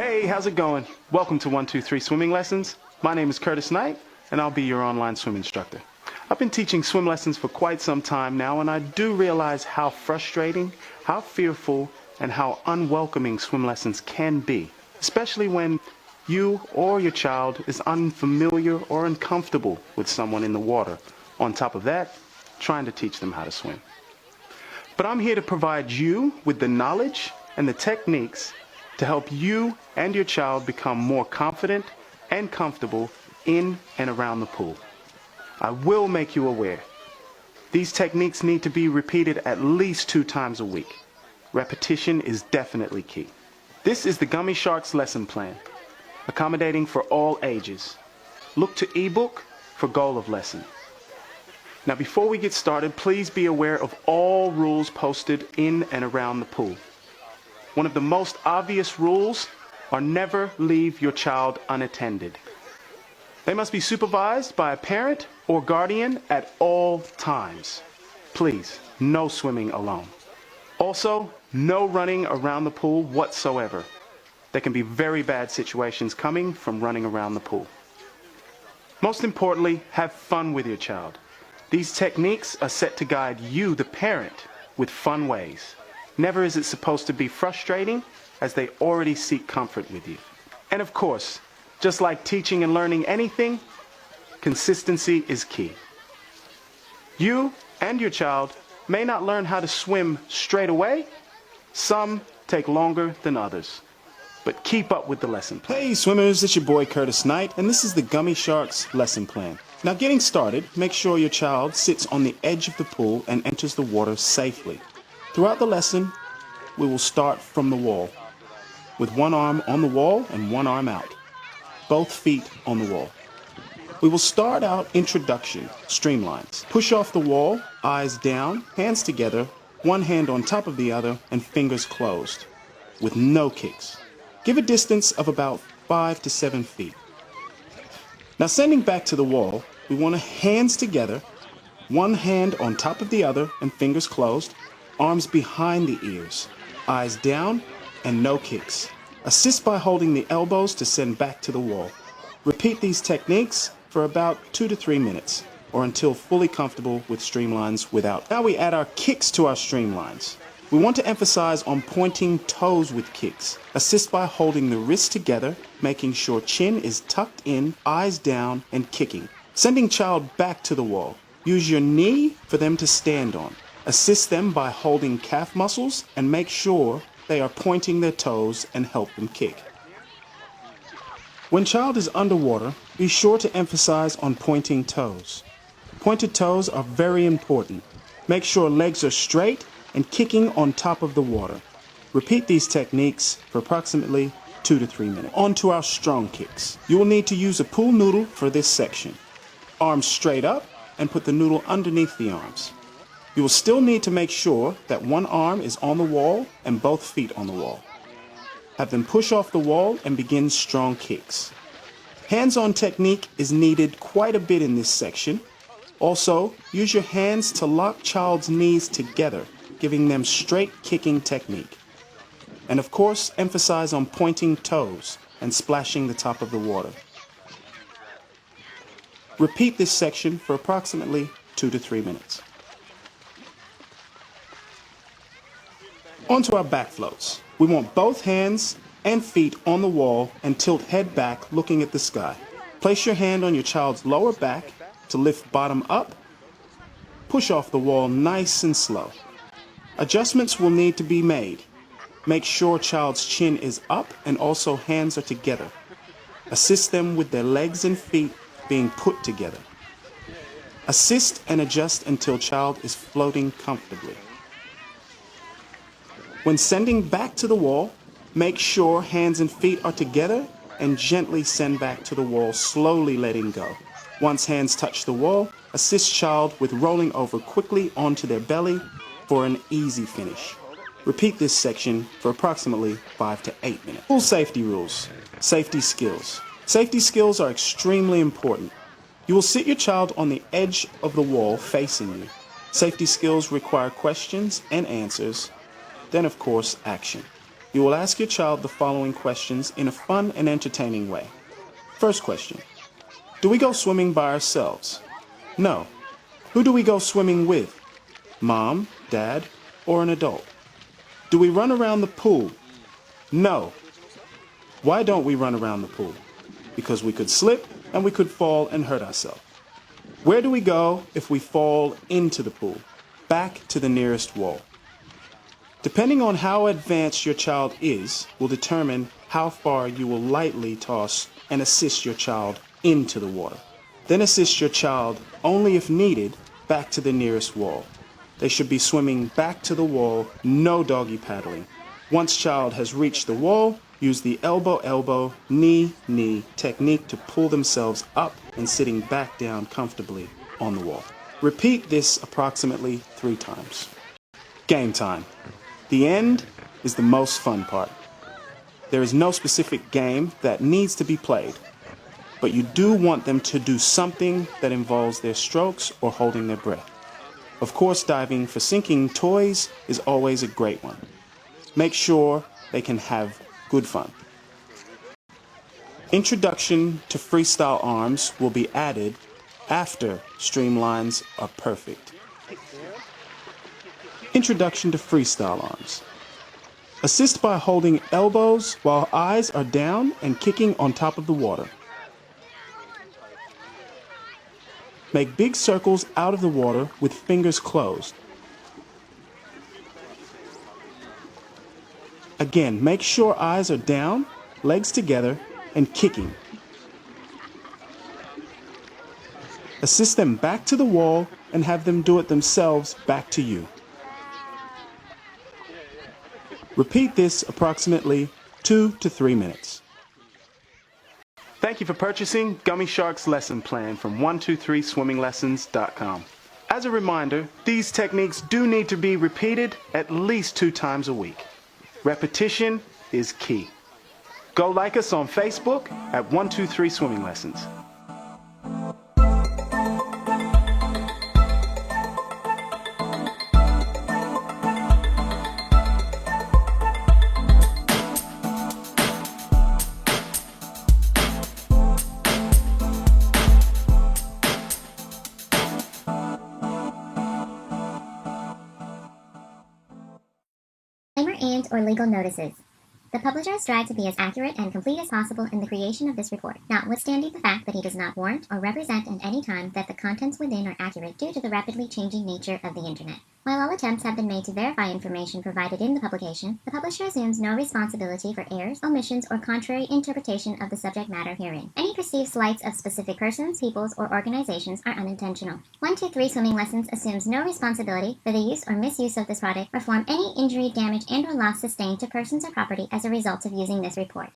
Hey, how's it going? Welcome to 123 Swimming Lessons. My name is Curtis Knight, and I'll be your online swim instructor. I've been teaching swim lessons for quite some time now, and I do realize how frustrating, how fearful, and how unwelcoming swim lessons can be, especially when you or your child is unfamiliar or uncomfortable with someone in the water. On top of that, trying to teach them how to swim. But I'm here to provide you with the knowledge and the techniques to help you and your child become more confident and comfortable in and around the pool. I will make you aware. These techniques need to be repeated at least 2 times a week. Repetition is definitely key. This is the Gummy Sharks lesson plan, accommodating for all ages. Look to ebook for goal of lesson. Now before we get started, please be aware of all rules posted in and around the pool. One of the most obvious rules are never leave your child unattended. They must be supervised by a parent or guardian at all times. Please, no swimming alone. Also, no running around the pool whatsoever. There can be very bad situations coming from running around the pool. Most importantly, have fun with your child. These techniques are set to guide you, the parent, with fun ways. Never is it supposed to be frustrating, as they already seek comfort with you. And of course, just like teaching and learning anything, consistency is key. You and your child may not learn how to swim straight away. Some take longer than others. But keep up with the lesson plan. Hey swimmers, it's your boy Curtis Knight, and this is the Gummy Sharks lesson plan. Now getting started, make sure your child sits on the edge of the pool and enters the water safely. Throughout the lesson, we will start from the wall, with one arm on the wall and one arm out, both feet on the wall. We will start out introduction, streamlines. Push off the wall, eyes down, hands together, one hand on top of the other, and fingers closed, with no kicks. Give a distance of about 5 to 7 feet. Now sending back to the wall, we want hands together, one hand on top of the other and fingers closed, arms behind the ears, eyes down, and no kicks. Assist by holding the elbows to send back to the wall. Repeat these techniques for about 2 to 3 minutes, or until fully comfortable with streamlines without. Now we add our kicks to our streamlines. We want to emphasize on pointing toes with kicks. Assist by holding the wrists together, making sure chin is tucked in, eyes down, and kicking. Sending child back to the wall. Use your knee for them to stand on. Assist them by holding calf muscles and make sure they are pointing their toes and help them kick. When child is underwater, be sure to emphasize on pointing toes. Pointed toes are very important. Make sure legs are straight and kicking on top of the water. Repeat these techniques for approximately 2 to 3 minutes. On to our strong kicks. You will need to use a pool noodle for this section. Arms straight up and put the noodle underneath the arms. You will still need to make sure that one arm is on the wall and both feet on the wall. Have them push off the wall and begin strong kicks. Hands-on technique is needed quite a bit in this section. Also, use your hands to lock child's knees together, giving them straight kicking technique. And of course, emphasize on pointing toes and splashing the top of the water. Repeat this section for approximately 2 to 3 minutes. On to our back floats. We want both hands and feet on the wall and tilt head back looking at the sky. Place your hand on your child's lower back to lift bottom up. Push off the wall nice and slow. Adjustments will need to be made. Make sure child's chin is up and also hands are together. Assist them with their legs and feet being put together. Assist and adjust until child is floating comfortably. When sending back to the wall, make sure hands and feet are together and gently send back to the wall, slowly letting go. Once hands touch the wall, assist child with rolling over quickly onto their belly for an easy finish. Repeat this section for approximately 5 to 8 minutes. Pool safety rules. Safety skills. Safety skills are extremely important. You will sit your child on the edge of the wall facing you. Safety skills require questions and answers, then of course action. You will ask your child the following questions in a fun and entertaining way. First question. Do we go swimming by ourselves? No. Who do we go swimming with? Mom, Dad, or an adult? Do we run around the pool? No. Why don't we run around the pool? Because we could slip and we could fall and hurt ourselves. Where do we go if we fall into the pool? Back to the nearest wall. Depending on how advanced your child is will determine how far you will lightly toss and assist your child into the water. Then assist your child, only if needed, back to the nearest wall. They should be swimming back to the wall, no doggy paddling. Once child has reached the wall, use the elbow, knee technique to pull themselves up and sitting back down comfortably on the wall. Repeat this approximately 3 times. Game time. The end is the most fun part. There is no specific game that needs to be played, but you do want them to do something that involves their strokes or holding their breath. Of course, diving for sinking toys is always a great one. Make sure they can have good fun. Introduction to freestyle arms will be added after streamlines are perfect. Introduction to freestyle arms. Assist by holding elbows while eyes are down and kicking on top of the water. Make big circles out of the water with fingers closed. Again, make sure eyes are down, legs together, and kicking. Assist them back to the wall and have them do it themselves back to you. Repeat this approximately 2 to 3 minutes. Thank you for purchasing Gummy Shark's lesson plan from 123swiminglessons.com. As a reminder, these techniques do need to be repeated at least 2 times a week. Repetition is key. Go like us on Facebook at 123 Swimming Lessons. And/or legal notices. The publisher strives to be as accurate and complete as possible in the creation of this report, notwithstanding the fact that he does not warrant or represent at any time that the contents within are accurate due to the rapidly changing nature of the Internet. While all attempts have been made to verify information provided in the publication, the publisher assumes no responsibility for errors, omissions, or contrary interpretation of the subject matter herein. Any perceived slights of specific persons, peoples, or organizations are unintentional. 123 Swimming Lessons assumes no responsibility for the use or misuse of this product or form any injury, damage, and/or loss sustained to persons or property as a result of using this report.